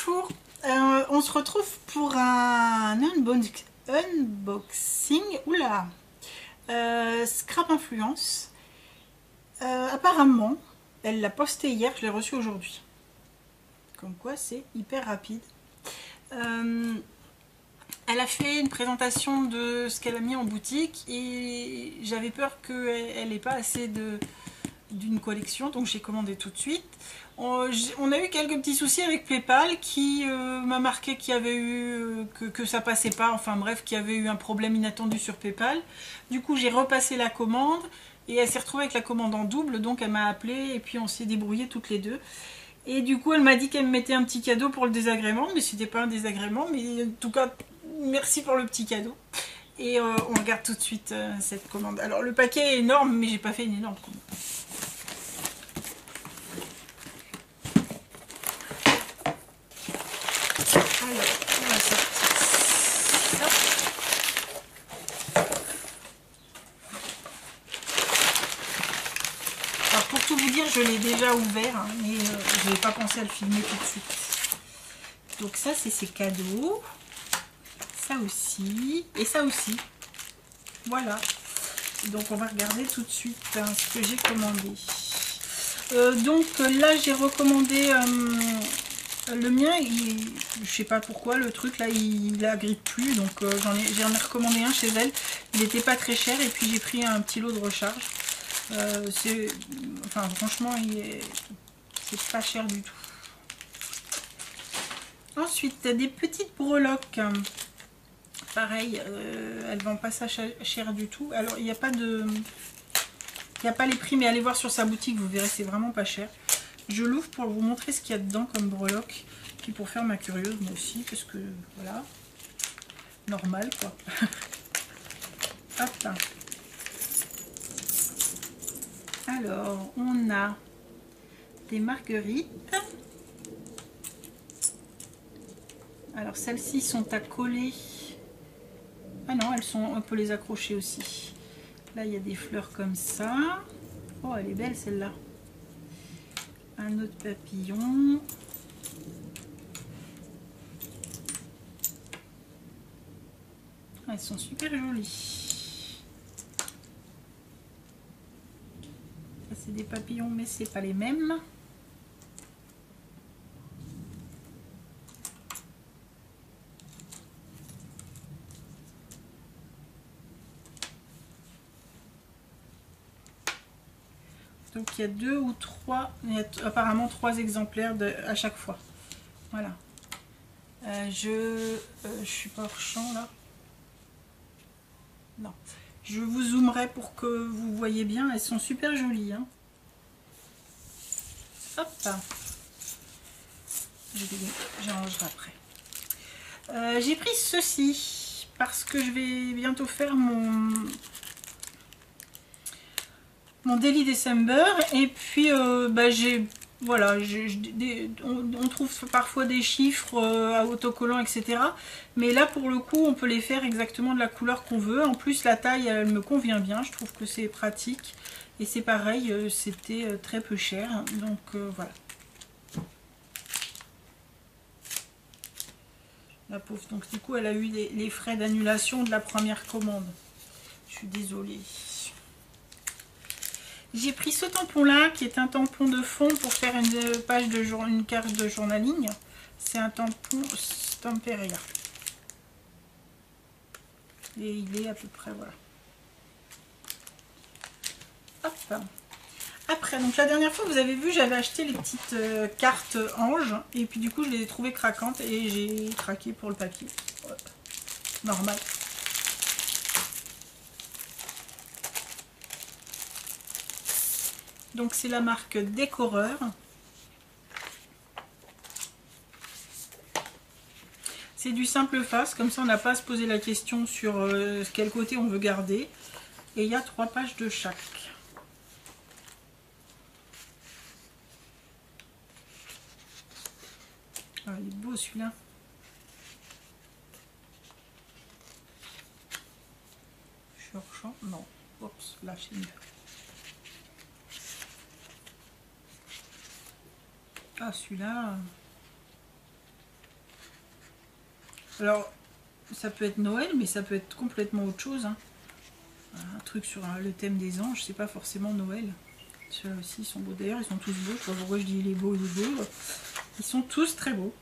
Bonjour, on se retrouve pour un unboxing, oula, Scrap Influence. Apparemment, elle l'a posté hier, je l'ai reçu aujourd'hui. Comme quoi, c'est hyper rapide. Elle a fait une présentation de ce qu'elle a mis en boutique et j'avais peur qu'elle n'ait pas assez d'une collection, donc j'ai commandé tout de suite. On a eu quelques petits soucis avec PayPal qui m'a marqué qu'il y avait eu que ça passait pas, enfin bref, qu'il y avait eu un problème inattendu sur PayPal. Du coup j'ai repassé la commande et elle s'est retrouvée avec la commande en double, donc elle m'a appelé et puis on s'est débrouillé toutes les deux. Et du coup elle m'a dit qu'elle me mettait un petit cadeau pour le désagrément, mais c'était pas un désagrément, mais en tout cas merci pour le petit cadeau. Et on regarde tout de suite cette commande. Alors le paquet est énorme, mais j'ai pas fait une énorme commande. Alors, on va sortir ça. Alors, pour tout vous dire, je l'ai déjà ouvert, hein, mais je n'avais pas pensé à le filmer tout de suite. Donc ça, c'est ses cadeaux. Ça aussi. Et ça aussi. Voilà. Donc on va regarder tout de suite hein, ce que j'ai commandé. Donc là, j'ai recommandé... le mien, je sais pas pourquoi, le truc là, il agrippe plus, donc j'en ai recommandé un chez elle. Il n'était pas très cher et puis j'ai pris un petit lot de recharge. Enfin, franchement, c'est pas cher du tout. Ensuite, des petites breloques. Pareil, elles ne vendent pas ça cher du tout. Alors, il n'y a pas de... Il n'y a pas les prix, mais allez voir sur sa boutique, vous verrez, c'est vraiment pas cher. Je l'ouvre pour vous montrer ce qu'il y a dedans comme breloque. Puis pour faire ma curieuse, moi aussi, parce que, voilà, normal, quoi. Hop là. Alors, on a des marguerites. Alors, celles-ci sont à coller. Ah non, on peut les accrocher aussi. Là, il y a des fleurs comme ça. Oh, elle est belle, celle-là. Un autre papillon. Elles sont super jolies. Ça, c'est des papillons, mais c'est pas les mêmes. Donc il y a deux ou trois, il y a apparemment 3 exemplaires à chaque fois. Voilà. Je suis pas hors champ là. Non. Je vous zoomerai pour que vous voyez bien. Elles sont super jolies. Hein. Hop. J'en rangerai après. J'ai pris ceci parce que je vais bientôt faire mon Daily December et puis voilà, on trouve parfois des chiffres à autocollant, etc. Mais là, pour le coup, on peut les faire exactement de la couleur qu'on veut. En plus, la taille, elle me convient bien. Je trouve que c'est pratique. Et c'est pareil, c'était très peu cher. Donc, voilà. La pauvre. Donc, du coup, elle a eu les frais d'annulation de la première commande. Je suis désolée. J'ai pris ce tampon là qui est un tampon de fond pour faire une carte de journaling. C'est un tampon Stamperia. Et il est à peu près voilà. Hop. Après, donc la dernière fois vous avez vu, j'avais acheté les petites cartes anges et puis du coup je les ai trouvées craquantes et j'ai craqué pour le papier. Ouais. Normal. Donc c'est la marque Décoreur. C'est du simple face, comme ça on n'a pas à se poser la question sur quel côté on veut garder. Et il y a 3 pages de chaque. Ah, il est beau celui-là. Je suis hors champ. Non. Oups, là c'est mieux. Ah, celui-là, Alors, ça peut être Noël, mais ça peut être complètement autre chose. Hein. Un truc sur le thème des anges, c'est pas forcément Noël. Ceux-là aussi, ils sont beaux. D'ailleurs, ils sont tous beaux. Je sais pas pourquoi je dis il est beau, il est beau. Ils sont tous très beaux.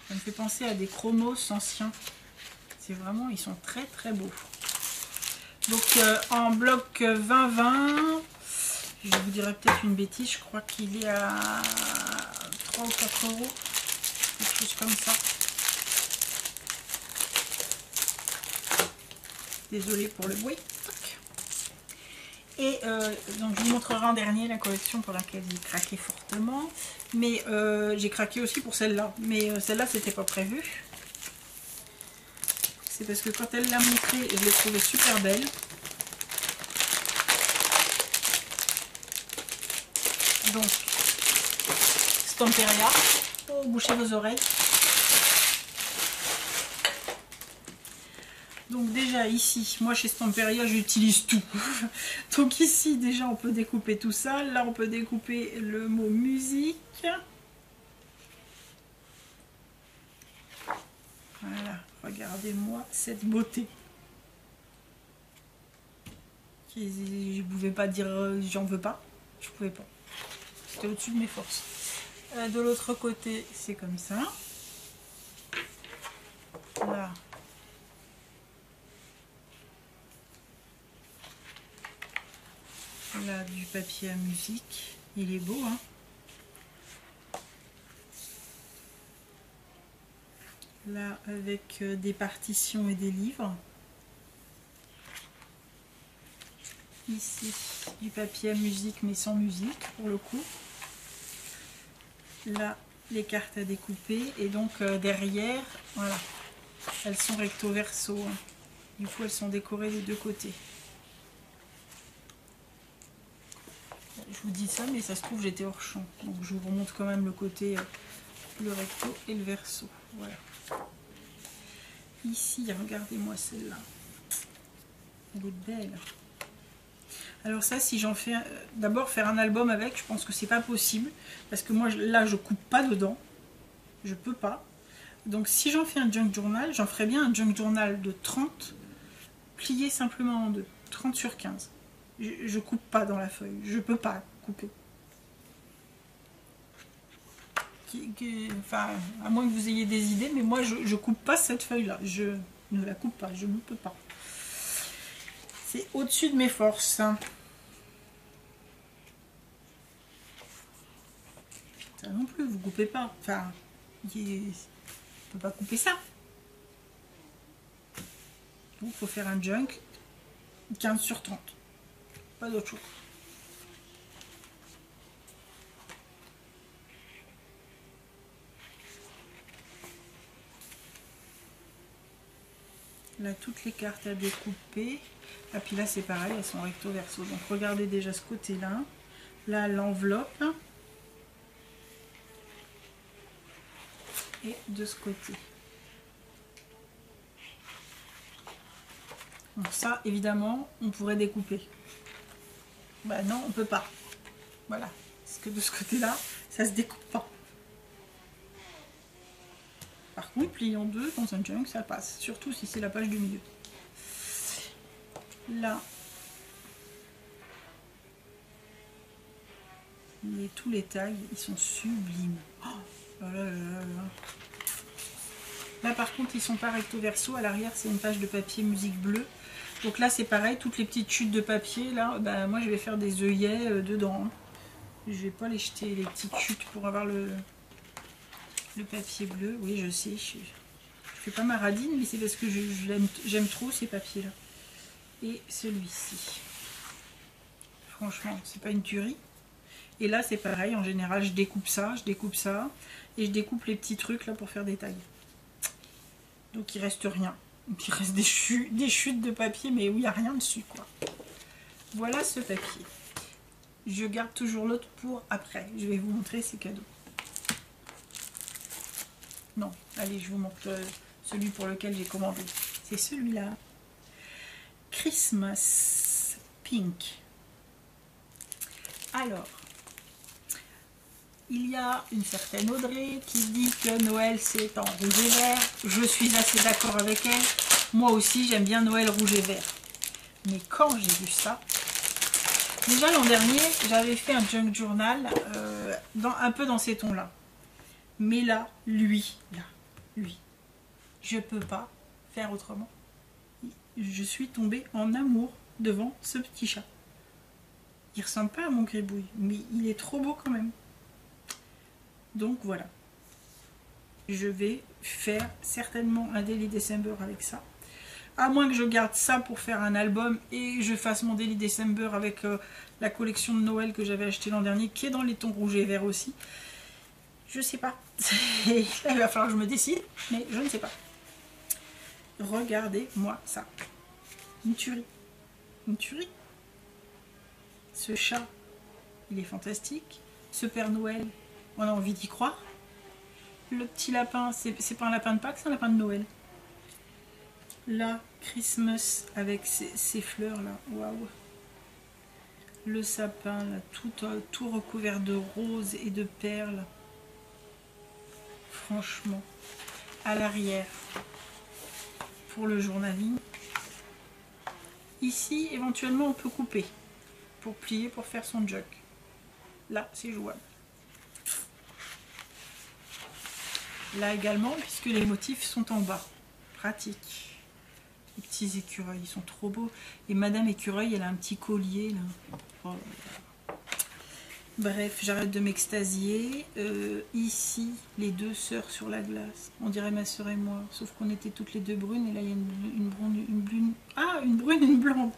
Ça me fait penser à des chromos anciens. C'est vraiment, ils sont très très beaux. Donc en bloc 20-20, je vous dirais peut-être une bêtise, je crois qu'il est à 3 ou 4 euros. Quelque chose comme ça. Désolée pour le bruit. Et donc je vous montrerai en dernier la collection pour laquelle j'ai craqué fortement. Mais j'ai craqué aussi pour celle-là. Mais celle-là, c'était pas prévu. C'est parce que quand elle l'a montrée, je l'ai trouvée super belle. Donc, Stamperia. Oh, bouchez vos oreilles. Donc déjà ici, moi chez Stamperia, j'utilise tout. Donc ici, déjà, on peut découper tout ça. Là, on peut découper le mot musique. Voilà, regardez-moi cette beauté. Je ne pouvais pas dire j'en veux pas. Je pouvais pas. C'était au-dessus de mes forces. De l'autre côté, c'est comme ça. Là. Là, du papier à musique. Il est beau, hein. Là, avec des partitions et des livres. Ici, du papier à musique, mais sans musique, pour le coup. Là, les cartes à découper. Et donc, derrière, voilà. Elles sont recto verso. Hein. Du coup, elles sont décorées des deux côtés. Je vous dis ça, mais ça se trouve, j'étais hors champ. Donc, je vous remonte quand même le côté, le recto et le verso. Voilà. Ici, regardez-moi celle-là. Elle est belle. Alors ça, si j'en fais... D'abord, faire un album avec, je pense que c'est pas possible. Parce que moi, là, je coupe pas dedans. Je peux pas. Donc, si j'en fais un junk journal, j'en ferai bien un junk journal de 30, plié simplement en deux. 30 sur 15. Je coupe pas dans la feuille. Je peux pas couper. Enfin, à moins que vous ayez des idées, mais moi, je coupe pas cette feuille-là. Je ne la coupe pas. Je ne peux pas. C'est au-dessus de mes forces. Ça non plus, vous coupez pas. Enfin, on ne peut pas couper ça. Donc, il faut faire un junk 15 sur 30. Pas d'autre chose. Là, toutes les cartes à découper. Et puis là, c'est pareil, elles sont recto verso. Donc, regardez déjà ce côté-là. Là, l'enveloppe. Et de ce côté. Donc ça, évidemment, on pourrait découper. Bah non, on peut pas. Voilà. Parce que de ce côté-là, ça se découpe pas. Par contre, plié en deux dans un junk, ça passe. Surtout si c'est la page du milieu. Là, tous les tags, ils sont sublimes. Oh, là, là, là, là. Là, par contre, ils sont pas recto verso. À l'arrière, c'est une page de papier musique bleue. Donc là, c'est pareil. Toutes les petites chutes de papier, là, bah, moi, je vais faire des œillets dedans. Je vais pas les jeter, les petites chutes, pour avoir le papier bleu. Oui, je sais. Je fais pas ma radine, mais c'est parce que j'aime trop ces papiers-là. Et celui-ci. Franchement, c'est pas une tuerie. Et là, c'est pareil. En général, je découpe ça. Et je découpe les petits trucs là pour faire des tags. Donc, il reste rien. Donc, il reste des chutes de papier, mais où il n'y a rien dessus, quoi. Voilà ce papier. Je garde toujours l'autre pour après. Je vais vous montrer, c'est cadeau. Non, allez, je vous montre celui pour lequel j'ai commandé. C'est celui-là. Christmas Pink. Alors, il y a une certaine Audrey qui dit que Noël c'est en rouge et vert. Je suis assez d'accord avec elle. Moi aussi j'aime bien Noël rouge et vert. Mais quand j'ai vu ça, déjà l'an dernier j'avais fait un junk journal un peu dans ces tons là. Mais là, lui, je peux pas faire autrement. Je suis tombée en amour devant ce petit chat. Il ressemble pas à mon gribouille, mais il est trop beau quand même. Donc voilà. Je vais faire certainement un Daily December avec ça. À moins que je garde ça pour faire un album et je fasse mon Daily December avec la collection de Noël que j'avais acheté l'an dernier, qui est dans les tons rouges et verts aussi. Je sais pas. Il va falloir que je me décide, mais je ne sais pas. Regardez-moi ça. Une tuerie. Une tuerie. Ce chat, il est fantastique. Ce Père Noël, on a envie d'y croire. Le petit lapin, c'est pas un lapin de Pâques, c'est un lapin de Noël. Là, Christmas avec ces fleurs là. Waouh. Le sapin là, tout recouvert de roses et de perles. Franchement, à l'arrière pour le journaling. Ici, éventuellement, on peut couper pour plier, pour faire son jug. Là, c'est jouable. Là également, puisque les motifs sont en bas. Pratique. Les petits écureuils, ils sont trop beaux. Et Madame Écureuil, elle a un petit collier là. Oh là là. Bref, j'arrête de m'extasier. Ici, les deux sœurs sur la glace. On dirait ma sœur et moi. Sauf qu'on était toutes les deux brunes. Et là, il y a une brune. Ah, une brune, une blonde.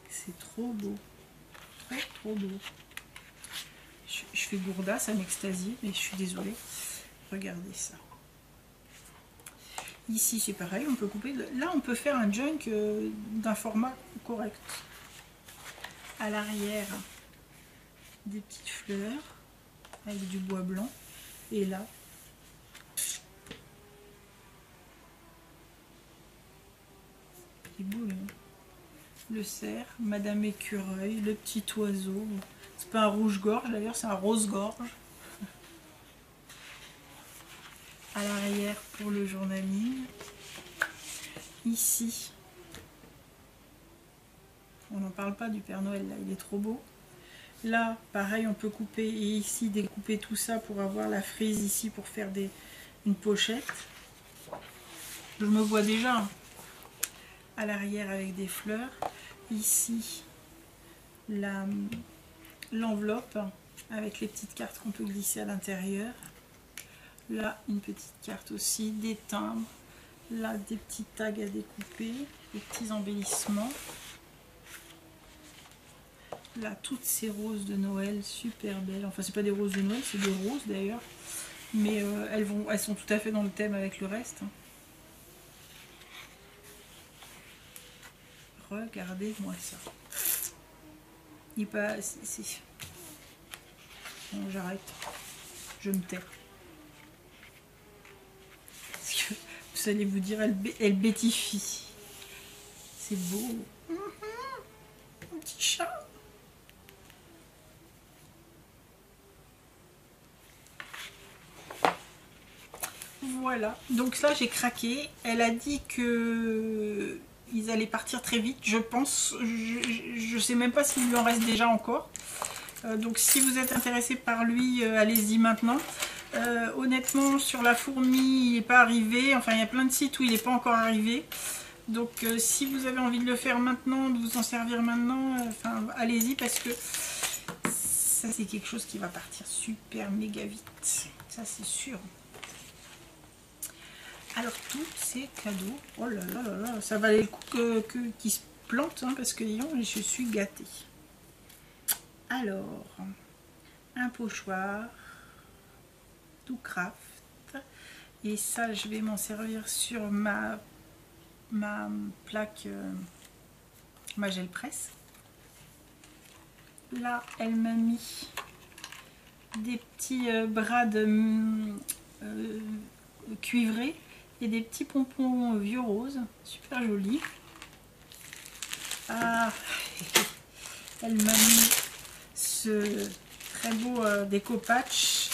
C'est trop beau. Trop, trop beau. Je fais gourdasse à m'extasier, mais je suis désolée. Regardez ça. Ici, c'est pareil. On peut couper. Là, on peut faire un junk d'un format correct. À l'arrière, des petites fleurs avec du bois blanc. Et là, c'est beau, hein. Le cerf, Madame Écureuil, le petit oiseau. C'est pas un rouge-gorge d'ailleurs, c'est un rose-gorge. À l'arrière pour le journaling. Ici, on n'en parle pas du Père Noël, là, il est trop beau. Là, pareil, on peut couper et ici découper tout ça pour avoir la frise ici pour faire une pochette. Je me vois déjà hein, à l'arrière avec des fleurs. Ici, l'enveloppe avec les petites cartes qu'on peut glisser à l'intérieur. Là, une petite carte aussi, des timbres. Là, des petits tags à découper, des petits embellissements. Là, toutes ces roses de Noël, super belles. Enfin, c'est pas des roses de Noël, c'est des roses d'ailleurs. Mais elles sont tout à fait dans le thème avec le reste. Regardez-moi ça. Il pas... Bon, j'arrête. Je me tais. Parce que vous allez vous dire, elle bêtifie. C'est beau. Un petit chat. Voilà. Donc là, j'ai craqué. Elle a dit que ils allaient partir très vite. Je pense. Je sais même pas s'il lui en reste déjà encore. Donc si vous êtes intéressé par lui, allez-y maintenant. Honnêtement, sur la fourmi, il n'est pas arrivé. Enfin, il y a plein de sites où il n'est pas encore arrivé. Donc si vous avez envie de le faire maintenant, de vous en servir maintenant, enfin, allez-y parce que ça c'est quelque chose qui va partir super méga vite. Ça c'est sûr. Alors tous ces cadeaux, oh là là là là, ça valait le coup qu'ils se plantent hein, parce que disons, je suis gâtée. Alors, un pochoir, tout craft, et ça je vais m'en servir sur ma plaque, ma gel presse. Là, elle m'a mis des petits brades cuivrés et des petits pompons vieux roses, super jolis. Ah, Elle m'a mis ce très beau déco-patch.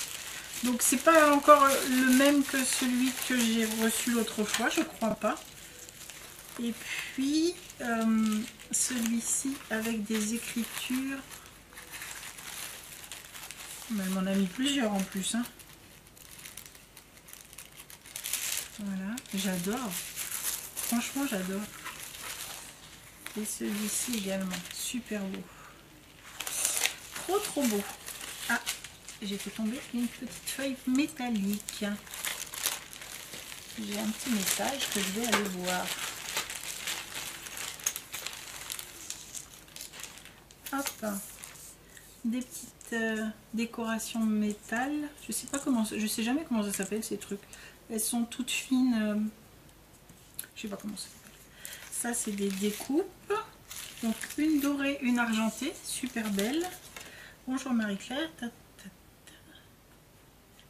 Donc c'est pas encore le même que celui que j'ai reçu l'autre fois, je crois pas. Et puis celui-ci avec des écritures. Elle m'en a mis plusieurs en plus. Hein. Voilà, j'adore. Franchement, j'adore. Et celui-ci également, super beau. Trop beau. Ah, j'ai fait tomber une petite feuille métallique. J'ai un petit message que je vais aller voir. Hop, des petites décorations métal. Je sais pas comment, je sais jamais comment ça s'appelle ces trucs. Elles sont toutes fines. Je sais pas comment ça s'appelle. Ça c'est des découpes. Donc une dorée, une argentée, super belle. Bonjour Marie-Claire.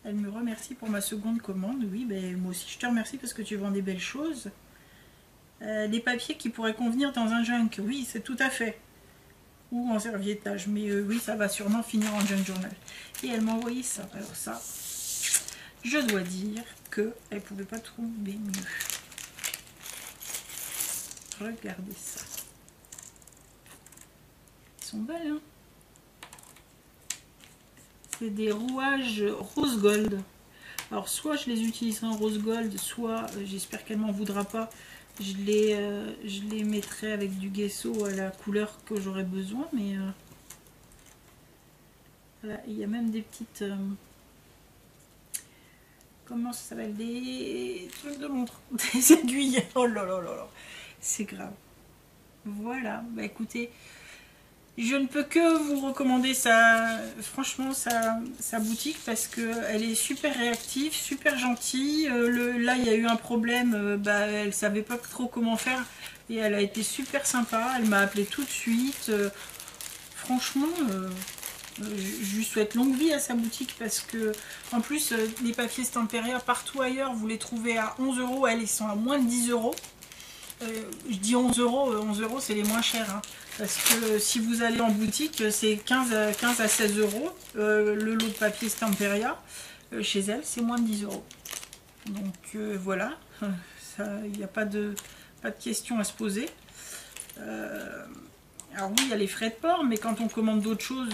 Elle me remercie pour ma seconde commande. Oui, ben, moi aussi je te remercie parce que tu vends des belles choses. Les papiers qui pourraient convenir dans un junk. Oui, c'est tout à fait. Ou en serviettage. Mais oui, ça va sûrement finir en junk journal. Et elle m'a envoyé ça. Alors ça, je dois dire qu'elle ne pouvait pas trouver mieux. Regardez ça. Ils sont belles, hein. C'est des rouages rose gold. Alors soit je les utiliserai en rose gold, soit j'espère qu'elle m'en voudra pas. Je les mettrai avec du gesso à la couleur que j'aurai besoin. Mais voilà, il y a même des petites... comment ça s'appelle? Des trucs de montre. Des aiguilles. Oh là là là là. C'est grave. Voilà. Bah écoutez... Je ne peux que vous recommander franchement sa boutique parce qu'elle est super réactive, super gentille. Là, il y a eu un problème, elle ne savait pas trop comment faire et elle a été super sympa. Elle m'a appelé tout de suite. Franchement, je lui souhaite longue vie à sa boutique parce que, en plus, les papiers Stamperia partout ailleurs, vous les trouvez à 11 €. Elles, ils sont à moins de 10 €. Je dis 11 €, 11 € c'est les moins chers. Hein. Parce que si vous allez en boutique, c'est 15 à 16 €. Le lot de papier Stamperia, chez elle, c'est moins de 10 €. Donc voilà, il n'y a pas de question à se poser. Alors oui, il y a les frais de port, mais quand on commande d'autres choses,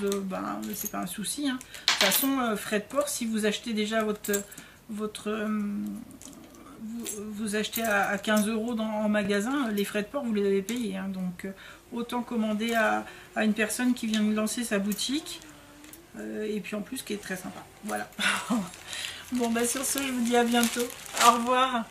c'est pas un souci. Hein. De toute façon, frais de port, si vous achetez déjà vous achetez à 15 € en magasin, les frais de port vous les avez payés, hein, donc autant commander à une personne qui vient de lancer sa boutique et puis en plus qui est très sympa. Voilà. Bon, sur ce, je vous dis à bientôt. Au revoir.